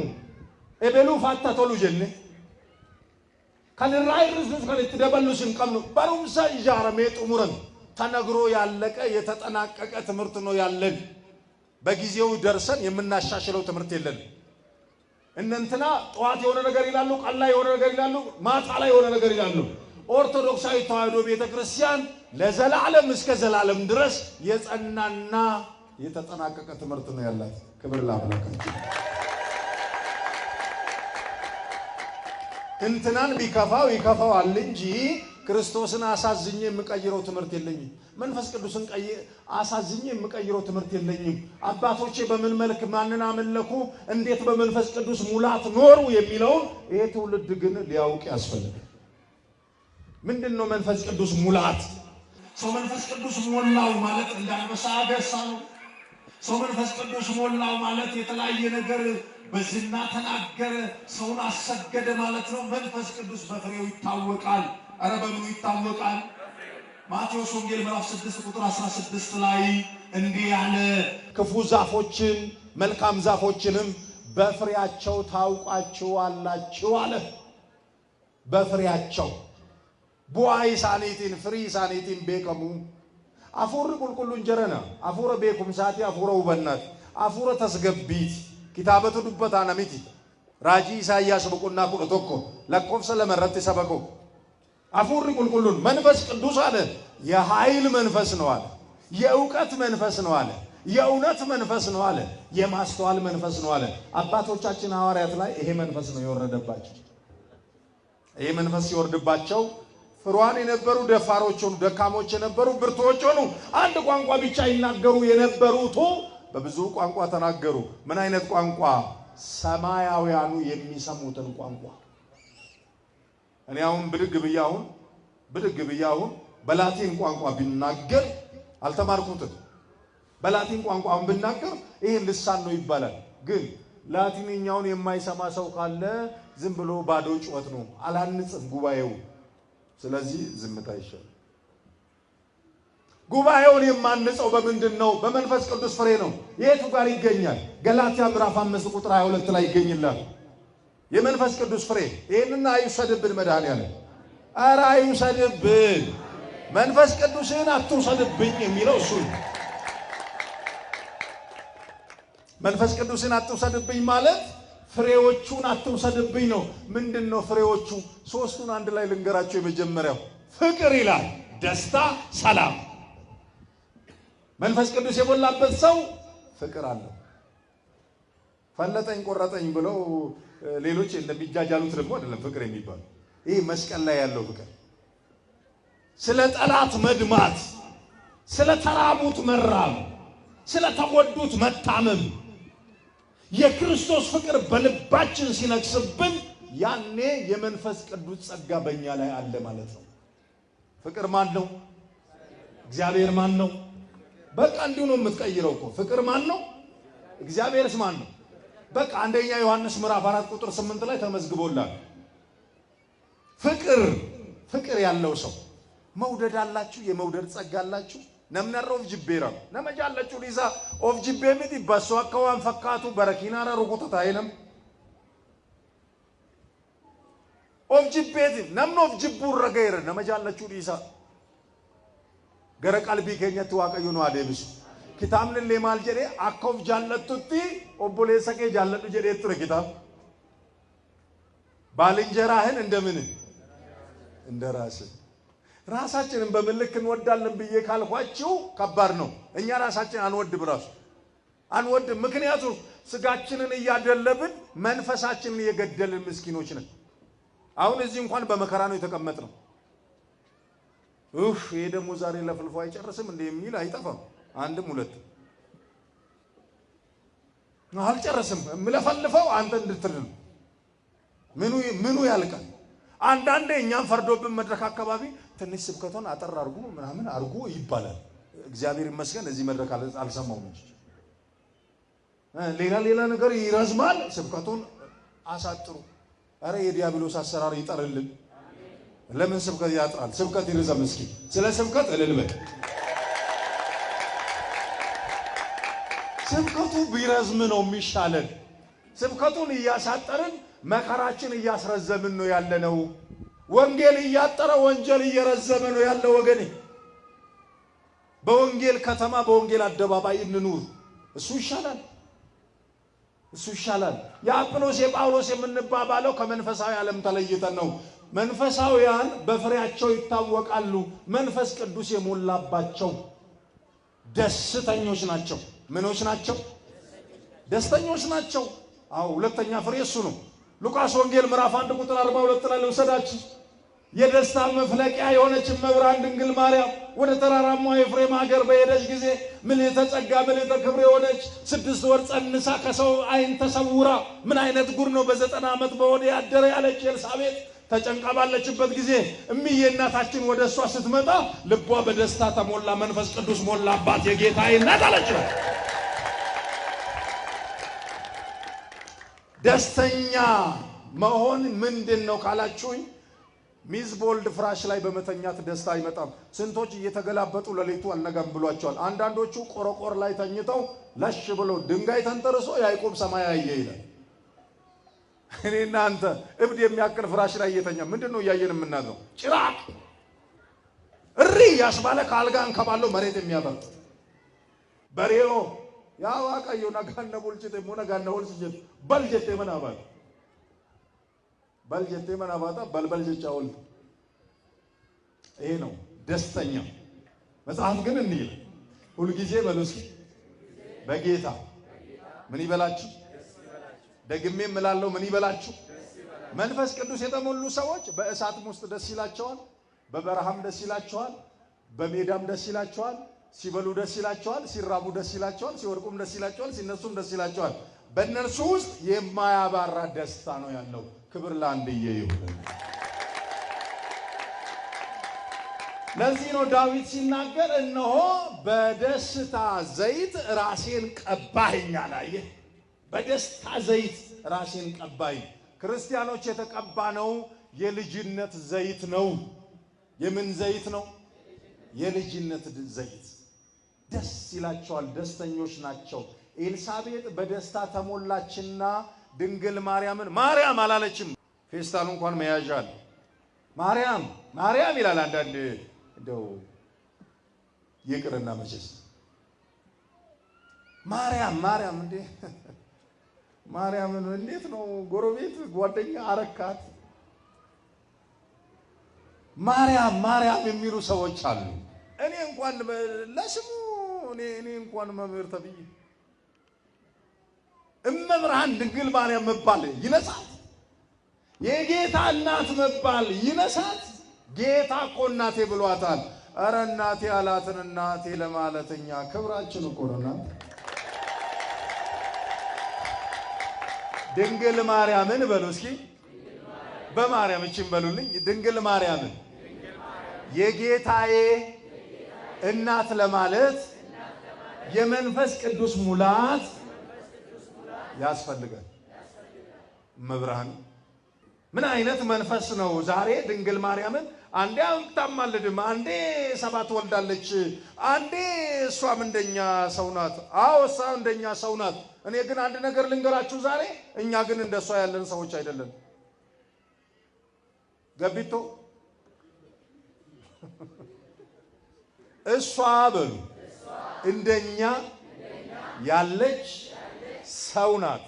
ebeluu faatta tolu jenne kan irraa hir'isuus kan itti dabalus hin qabnu barumsa ijaaramee xumuran ተነግሮ ያለቀ የተጠናቀቀ ትምህርት ነው ያለን በጊዜው ደርሰን የምናሻሽለው ትምህርት የለን እንንትና ጧት የሆነ ነገር ይላሉ ቀን ላይ የሆነ ነገር ይላሉ ማታ ላይ የሆነ ነገር ይላሉ ኦርቶዶክሳዊ ተዋህዶ ቤተክርስቲያን ለዘላለም እስከ ዘላለም ድረስ የጸናና የተጠናቀቀ ትምህርት ነው ያላት ክብር ለአምላካችን እንትናን ቢከፋው ይከፋዋል እንጂ ክርስቶስን አሳዝኜ የምቀይረው ትምህርት የለኝም መንፈስ ቅዱስን አሳዝኜ የምቀይረው ትምህርት የለኝም አባቶቼ በምን መልክ ማንና አመለኩ እንዴት በመንፈስ ቅዱስ ሙላት ኖሩ የሚለው ይሄ ትውልድ ግን ሊያውቅ ያስፈልጋል ምንድነው መንፈስ ቅዱስ ሙላት ሰው መንፈስ ቅዱስ ሞላው ማለት እንዳንበሳ አገሳው ሰው መንፈስ ቅዱስ ሞላው ማለት የተለያየ ነገር በዝና ተናገረ ሰውን አሰገደ ማለት ነው መንፈስ ቅዱስ በፍሬው ይታወቃል አረ በምኑ ይታወቃል ማቴዎስ ወንጌል ምዕራፍ 6 ቁጥር 16 ላይ እንዲህ ያለ ክፉ ዛፎችን መልካም ዛፎችንም በፍሬያቸው ታውቋቸዋላችሁ አለ በፍሬያቸው bu'aa isaaniitiin firii isaaniitiin beekamu afuurri qulqulluun jarana afuura beekumsaati afuura hubannaati afuura tasgabbiiti kitaabatu dubbataa namiti raajii Isaayyaas boqonnaa 11 lakkoofsa 2 irratti sabako afuurri qulqulluun መንፈስ ቅዱስ አለ የኃይል መንፈስ ነው አለ የእውቀት መንፈስ ነው አለ የእውነት መንፈስ ነው አለ የማስተዋል መንፈስ ነው አለ አባቶቻችን ሐዋርያት ላይ ይሄ መንፈስ ነው የወረደባቸው ይሄ መንፈስ ሲወርድባቸው ፍሩዋን የነበሩ ደፋሮች ሆኑ ደካሞች የነበሩ ብርቶች ሆኑ አንድ ቋንቋ ብቻ ይናገሩ የነበሩት በብዙ ቋንቋ ተናገሩ ምን አይነት ቋንቋ ሰማያውያኑ የሚሰሙትን ቋንቋ እኔ አሁን ብድግ ብያውን በላቲን ቋንቋ ቢናገር አልተማርኩትም በላቲን ቋንቋ ቢናገር ይሄ ልሳን ነው ይባላል ግን ላቲንኛውን የማይሰማ ሰው ካለ ዝም ብሎ ባዶ ጩኸት ነው አላንጽም ጉባኤው ስለዚህ ዝምታ ይሻል ጉባኤውን የማንጸው በምንድነው በመንፈስ ቅዱስ ፍሬ ነው የቱ ጋር ይገኛል ገላትያ ምዕራፍ 5 ቁጥር 22 ላይ ይገኛል የመንፈስ ቅዱስ ፍሬ ይሄንና አይውሰድብን መድኃኒዓለም ኧረ አይውሰድብን መንፈስ ቅዱስን አትውሰድብኝ የሚለው እሱ መንፈስ ቅዱስን አትውሰድብኝ ማለት ፍሬዎቹን አትውሰድብኝ ነው ምንድነው ፍሬዎቹ ሶስቱን አንድ ላይ ልንገራቸው የመጀመሪያው ፍቅር ይላል ደስታ ሰላም መንፈስ ቅዱስ የሞላበት ሰው ፍቅር አለው ፈለጠኝ ቆረጠኝ ብለው ሌሎች እንደሚጃጃሉት ደግሞ አይደለም ፍቅር የሚባል ይሄ መስቀል ላይ ያለው ፍቅር ስለ ጠላት መድማት ስለ ተራቡት መራብ ስለ ተጎዱት መታመም የክርስቶስ ፍቅር በልባችን ሲነክስብን ያኔ የመንፈስ ቅዱስ ጸጋ በእኛ ላይ አለ ማለት ነው ፍቅር ማን ነው እግዚአብሔር ማን ነው በቃ እንዲሁ ነው የምትቀይረው እኮ ፍቅር ማን ነው እግዚአብሔርስ ማን ነው በቃ አንደኛ ዮሐንስ ምዕራፍ 4 ቁጥር 8 ላይ ተመዝግቦላል ፍቅር ያለው ሰው መውደድ አላችሁ የመውደድ ጸጋ አላችሁ ነምነር ኦፍ ጅቤራ ነመጃላችሁ ሊዛ ኦፍ ጅቤሚት ይባሱ አካዋን ፈካቱ በረኪናራ ሩቁታታይንም ኦፍ ጅቤት ነምኖ ኦፍ ጅቡር ረገይረ ነመጃላችሁ ሊዛ ገረ ቀልቢ ከኛት ዋቀዩ ነው አደብስ ኪታብን ለማል ጀሬ አኮፍ ጃለቱቲ ኦቦሌሰ ከ ጃለቱ ጀሬ ጥሩ ኪታብ ባልንጀራህን እንደምን እንደራስ ራሳችንን በመልክ እንወዳለን ብዬ ካልኳችሁ ከባድ ነው እኛ ራሳችን አንወድ ብራሱ አንወድ ምክንያቱም ስጋችንን ያደለብን መንፈሳችንን የገደልን ምስኪኖች ነን አሁን እዚህ እንኳን በመከራ ነው የተቀመጥነው ይሄ ደግሞ ዛሬ ለፍልፎ አይጨርስም እንደ የሚል አይጠፋም አንድም ሁለት ነው አልጨረስም ምለፈልፈው አንተ እንድትልን ምኑ ያልቃል አንዳንዴ እኛም ፈርዶብን መድረክ አካባቢ ትንሽ ስብከቶን አጠር አርጉ ምናምን አርጉ ይባላል እግዚአብሔር ይመስገን እዚህ መድረክ አልሰማውም እንጂ ሌላ ነገር ይረዝማል ስብከቶን አሳጥሩ አረ የዲያብሎስ አሰራር ይጠርልን ለምን ስብከት ያጥራል ስብከት ይረዘም እስኪ ስለ ስብከት እልልበቅ ስብከቱ ቢረዝም ነው የሚሻለን ስብከቱን ያሳጠርን መከራችን ያስረዘምን ነው ያለነው ወንጌል ያጠረ ወንጀል እየረዘመ ነው ያለው ወገኔ በወንጌል ከተማ በወንጌል አደባባይ እንኑር እሱ ይሻላል የአጵሎስ የጳውሎስ የምንባባለው ከመንፈሳዊ ዓለም ተለይተን ነው መንፈሳውያን በፍሬያቸው ይታወቃሉ መንፈስ ቅዱስ የሞላባቸው ደስተኞች ናቸው ምኖች ናቸው ደስተኞች ናቸው አው ሁለተኛ ፍሬ እሱ ነው ሉቃስ ወንጌል ምዕራፍ 1 ቁጥር 42 ላይ ለውሰዳችሁ የደስታ መፍለቂያ የሆነች መብራን ድንግል ማርያም ወደ ተራራማው ኤፍሬም ሀገር በሄደች ጊዜ ምን የተጸጋ ምን የተከብረ የሆነች 6 ወር ጸንሳ ከሰው አይን ተሰውራ ምን አይነት ጉር ነው በ90 ዓመት በሆነ ያደረ ያለች ኤልሳቤጥ ተጨንቃ ባለችበት ጊዜ እምዬ እናታችን ወደሷ ስትመጣ ልቧ በደስታ ተሞላ መንፈስ ቅዱስ ሞላባት የጌታዬ እናት አለች ደስተኛ መሆን ምንድነው ካላችሁኝ ሚዝ ቦልድ ፍራሽ ላይ በመተኛት ደስታ አይመጣም ስንቶች እየተገላበጡ ለሌቱ አልነጋም ብሏቸዋል አንዳንዶቹ ቆረቆር ላይ ተኝተው ለሽ ብለው ድንጋይ ተንተርሶ ያዕቆብ ሰማይ ያየ ይላል እኔና አንተ እብድ የሚያክል ፍራሽ ላይ እየተኛ ምንድነው ያየን የምናዘው ጭራቅ እሪ ያስባለ ካልጋን ከባለው መሬት የሚያበርጥ በሬው ያው አቀዩ ነጋነ ቡልጭት ሞነጋነ ወልጭት በልጀት የመናባል በልጀት የመናባታ በልበልጭጫውል ይሄ ነው ደስተኛ መጽሐፍ ግን እንዲህ ሁሉ ጊዜ በሉስ በጌታ ምን ይበላችሁ ደግሜ እምላለው ምን ይበላችሁ መንፈስ ቅዱስ የተሞሉ ሰዎች በእሳትም ውስጥ ደስ ይላቸዋል በበረሃም ደስ ይላቸዋል በሜዳም ደስ ይላቸዋል ሲበሉ ደስ ይላቸዋል ሲራቡ ደስ ይላቸዋል ሲወርቁም ደስ ይላቸዋል ሲነሱም ደስ ይላቸዋል በእነርሱ ውስጥ የማያባራ ደስታ ነው ያለው ክብር ለአንድዬ ይሁን ለዚህ ነው ዳዊት ሲናገር እነሆ በደስታ ዘይት ራሴን ቀባኸኝ አለ። በደስታ ዘይት ራሴን ቀባኝ። ክርስቲያኖች የተቀባነው የልጅነት ዘይት ነው። የምን ዘይት ነው? የልጅነት ዘይት። ደስ ይላቸዋል፣ ደስተኞች ናቸው። ኤልሳቤጥ በደስታ ተሞላችና ድንግል ማርያምን ማርያም አላለችም። ፌስታሉ እንኳን መያዣ አለ። ማርያም ማርያም ይላል አንዳንድ እንደው ይቅርና መቼስ ማርያም ማርያም እንዴ ማርያምን እንዴት ነው ጎረቤት ጓደኛ አረካት? ማርያም ማርያም የሚሉ ሰዎች አሉ። እኔ እንኳን ለስሙ እኔ እንኳን መምህር ተብዬ እመብርሃን ድንግል ማርያም መባል ይነሳት? የጌታ እናት መባል ይነሳት? ጌታ እኮ እናቴ ብሏታል። አረ እናቴ አላትን እናቴ ለማለትኛ ክብራችን እኮ ነው። ድንግል ማርያምን በሉ እስኪ በማርያም እቺን በሉልኝ። ድንግል ማርያምን የጌታዬ እናት ለማለት የመንፈስ ቅዱስ ሙላት ያስፈልጋል። መብርሃን ምን አይነት መንፈስ ነው ዛሬ ድንግል ማርያምን አንዴ አምታማልድም፣ አንዴ ሰባት ወልዳለች፣ አንዴ እሷም እንደኛ ሰው ናት። አዎ እሷ እንደኛ ሰው ናት። እኔ ግን አንድ ነገር ልንገራችሁ ዛሬ እኛ ግን እንደሷ ያለን ሰዎች አይደለም። ገቢቶ እሷ በሉ እንደኛ ያለች ሰው ናት።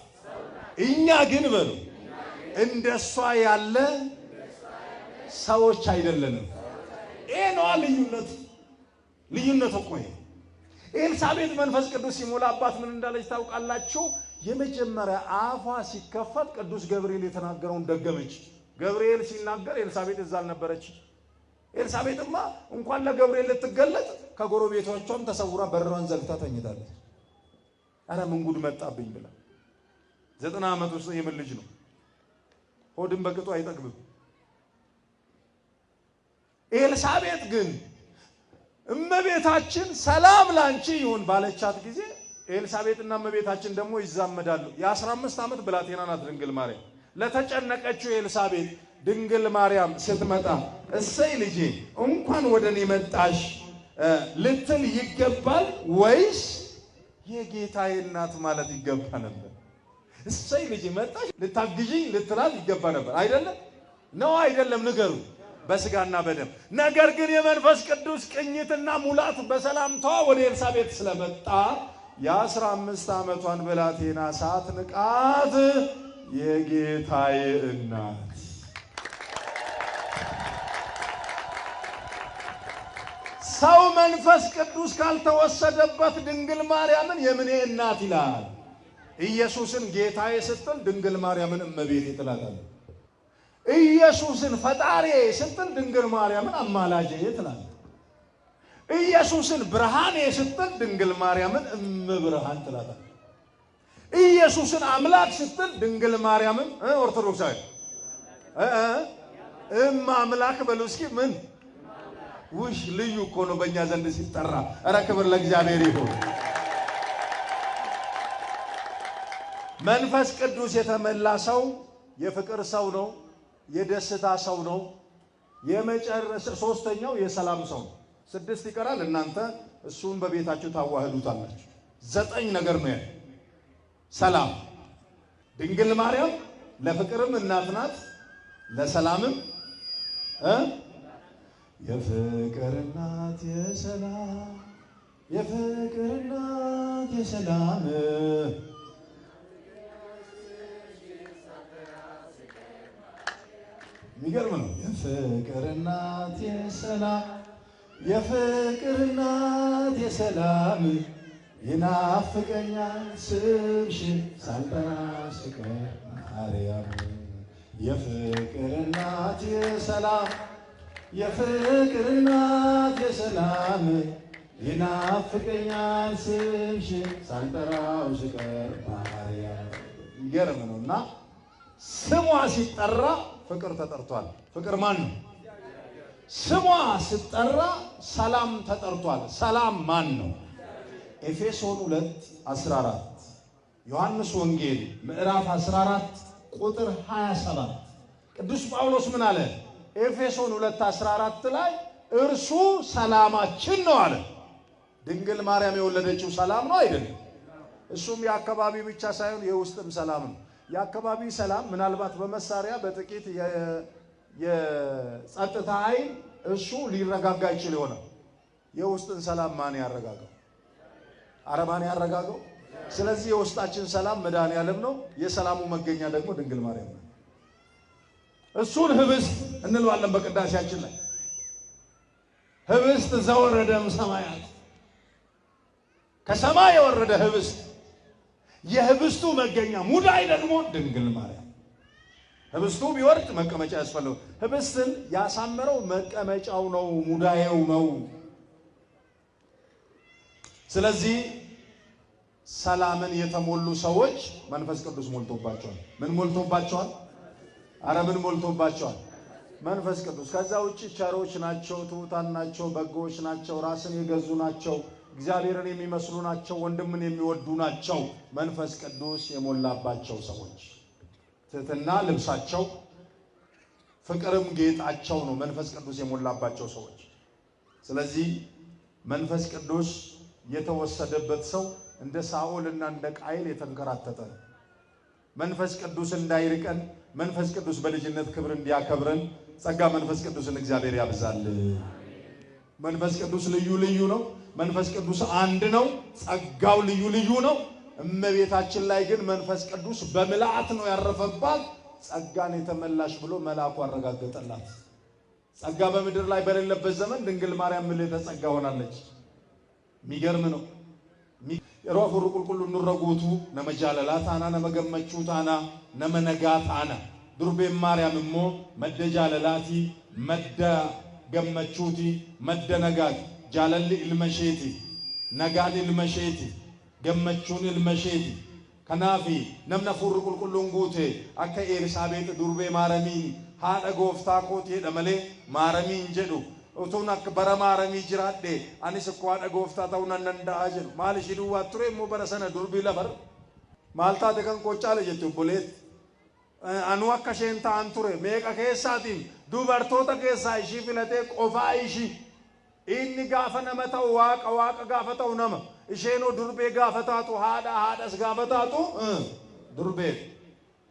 እኛ ግን በሉ እንደሷ ያለ ሰዎች አይደለንም። ይሄ ነው ልዩነቱ እኮ። ኤልሳቤጥ መንፈስ ቅዱስ ሲሞላባት ምን እንዳለች ታውቃላችሁ? የመጀመሪያ አፏ ሲከፈት ቅዱስ ገብርኤል የተናገረውን ደገመች። ገብርኤል ሲናገር ኤልሳቤጥ እዛ አልነበረች። ኤልሳቤጥማ እንኳን ለገብርኤል ልትገለጥ ከጎረቤቶቿም ተሰውራ በሯን ዘግታ ተኝታለች። አረ ምን ጉድ መጣብኝ ብላ 90 ዓመት ውስጥ የምን ልጅ ነው? ሆድም በቅጡ አይጠግብም። ኤልሳቤጥ ግን እመቤታችን ሰላም ላንቺ ይሁን ባለቻት ጊዜ ኤልሳቤጥና እመቤታችን ደግሞ ይዛመዳሉ። የ15 ዓመት ብላቴና ናት ድንግል ማርያም። ለተጨነቀችው ኤልሳቤጥ ድንግል ማርያም ስትመጣ እሰይ ልጄ እንኳን ወደኔ መጣሽ ልትል ይገባል ወይስ የጌታዬ እናት ማለት ይገባ ነበር? እሰይ ልጄ መጣሽ ልታግዢኝ ልትላት ይገባ ነበር አይደለም? ነው አይደለም? ንገሩ በስጋና በደም። ነገር ግን የመንፈስ ቅዱስ ቅኝትና ሙላት በሰላምታ ወደ ኤልሳቤጥ ስለመጣ የ15 ዓመቷን ብላቴና ሳትንቃት የጌታዬ እናት ሰው መንፈስ ቅዱስ ካልተወሰደበት ድንግል ማርያምን የምኔ እናት ይላል። ኢየሱስን ጌታዬ ስትል ድንግል ማርያምን እመቤቴ ትላታለች። ኢየሱስን ፈጣሪ ስትል ድንግል ማርያምን አማላጄ ትላለች። ኢየሱስን ብርሃኔ ስትል ድንግል ማርያምን እመብርሃን ትላታለች። ኢየሱስን አምላክ ስትል ድንግል ማርያምን ኦርቶዶክሳዊ አምላክ በሉ እስኪ ምን ውሽ ልዩ እኮ ነው በእኛ ዘንድ ሲጠራ። ኧረ ክብር ለእግዚአብሔር ይሁን። መንፈስ ቅዱስ የተመላ ሰው የፍቅር ሰው ነው፣ የደስታ ሰው ነው። የመጨረሻ ሶስተኛው የሰላም ሰው ነው። 6 ይቀራል። እናንተ እሱን በቤታችሁ ታዋህዱታላችሁ። 9 ነገር ነው ያለው። ሰላም ድንግል ማርያም ለፍቅርም እናት ናት፣ ለሰላምም የፍቅር እናት የሰላም የፍቅር እናት የሰላም የሚገርም ነው። የፍቅር እናት የሰላም የፍቅር እናት የሰላም ይናፍቀኛል ስምሽን ሳልጠራሽ ስቀር ማርያም የፍቅር እናት የሰላም የፍቅር እናት የሰላም ይናፍቀኛል ስምሽን ሳልጠራው ስቀር ማርያም። ይገርም ነውና ስሟ ሲጠራ ፍቅር ተጠርቷል። ፍቅር ማን ነው? ስሟ ሲጠራ ሰላም ተጠርቷል ሰላም ማን ነው ኤፌሶን 2:14 ዮሐንስ ወንጌል ምዕራፍ 14 ቁጥር 27 ቅዱስ ጳውሎስ ምን አለ ኤፌሶን 2:14 ላይ እርሱ ሰላማችን ነው አለ ድንግል ማርያም የወለደችው ሰላም ነው አይደል እሱም ያከባቢ ብቻ ሳይሆን የውስጥም ሰላም ነው ያከባቢ ሰላም ምናልባት በመሳሪያ በጥቂት የጸጥታ ኃይል እሱ ሊረጋጋ ይችላል ይሆናል የውስጥን ሰላም ማን ያረጋጋው አረማን ያረጋጋው ስለዚህ የውስጣችን ሰላም መድኃኒዓለም ነው የሰላሙ መገኛ ደግሞ ድንግል ማርያም ነው እሱን ህብስት እንለዋለን በቅዳሴያችን ላይ ህብስት ዘወረደም ሰማያት ከሰማይ የወረደ ህብስት የህብስቱ መገኛ ሙዳይ ደግሞ ድንግል ማርያም ህብስቱ ቢወርድ መቀመጫ ያስፈልገው ህብስትን ያሳመረው መቀመጫው ነው ሙዳየው ነው ስለዚህ ሰላምን የተሞሉ ሰዎች መንፈስ ቅዱስ ሞልቶባቸዋል ምን ሞልቶባቸዋል አረ ምን ሞልቶባቸዋል መንፈስ ቅዱስ ከዛ ውጪ ቸሮች ናቸው ትውታን ናቸው በጎች ናቸው ራስን የገዙ ናቸው እግዚአብሔርን የሚመስሉ ናቸው ወንድምን የሚወዱ ናቸው መንፈስ ቅዱስ የሞላባቸው ሰዎች ትህትና ልብሳቸው ፍቅርም ጌጣቸው ነው መንፈስ ቅዱስ የሞላባቸው ሰዎች ስለዚህ መንፈስ ቅዱስ የተወሰደበት ሰው እንደ ሳኦልና እንደ ቃይል የተንከራተተ መንፈስ ቅዱስ እንዳይርቀን መንፈስ ቅዱስ በልጅነት ክብር እንዲያከብረን ጸጋ መንፈስ ቅዱስን እግዚአብሔር ያብዛል መንፈስ ቅዱስ ልዩ ልዩ ነው መንፈስ ቅዱስ አንድ ነው ጸጋው ልዩ ልዩ ነው እመቤታችን ላይ ግን መንፈስ ቅዱስ በመላእክት ነው ያረፈባት ጸጋን የተመላሽ ብሎ መልአኩ አረጋገጠላት ጸጋ በመድር ላይ በሌለበት ዘመን ድንግል ማርያም ምን ተጸጋ ሆናለች ሚገርም ነው ሮፍ ሩቁልቁሉ ንረጉቱ ነመጃለላታና ነመገመቹታና ነመነጋታና ዱርቤ ማርያምሞ መደጃለላቲ መደ ገመቹቲ መደነጋት ጃለል ኢልመሼቲ ነጋድ ኢልመሼቲ ገመቹን ኢልመሼቲ ከናፊ ነምነ ሩቁልቁሉን ጉቴ አከ ኤልሳቤጥ ዱርቤ ማርያሚ ሃዳ ጎፍታ ኮቴ ደመሌ ማርያሚ እንጀዱ ኡቱን አክበረ ማርያሚ ጅራዴ አኒስ ኳዳ ጎፍታ ታውና ነንዳአጀ ማልሽ ዱዋ ቱሬ ሞ በረሰነ ዱርቢ ለፈር ማልታ ደከን ቆጫለ ጀቱ ቦሌት አኑ አከሸንታ አንቱሬ ሜቃ ከሳቲ ዱበርቶታ ከሳ ኢሺ ፍለቴ ቆፋ ኢሺ ኢኒ ጋፈነ መተው ዋቀ ጋፈተው ነመ ኢሼኖ ዱርቤ ጋፈታቱ ሃዳስ ጋፈታቱ ዱርቤ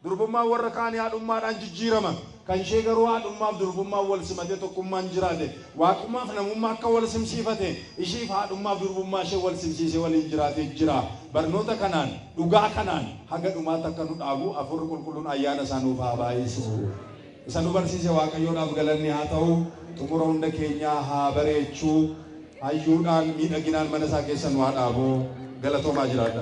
ዱርቡማ ወረካን ያዱማ አንጅጂረማ ከንሼ ገሩ አዱማ ዱርቡማ ወልስመቴ ተቁማ እንጅራዴ ዋቁማ ፍነሙማ ከወልስም ሲፈቴ ኢሺፍ አዱማ ዱርቡማ ሸ ወልስም ሲሴ ወልንጅራቴ ጅራ በርኖተ ከናን ዱጋ ከናን ሀገዱማ ተከኑ ዳቡ አፍር ቁልቁሉን አያነ ሳኑፋ ባይስ ሰኑ በርሲሴ ዋቀዮን አብገለኒ ሃተው ጥቁረው እንደከኛ ሀበሬቹ አዩዳን ሚደጊናን መነሳ ከሰኑ አዳቦ ገለቶ ማጅራዳ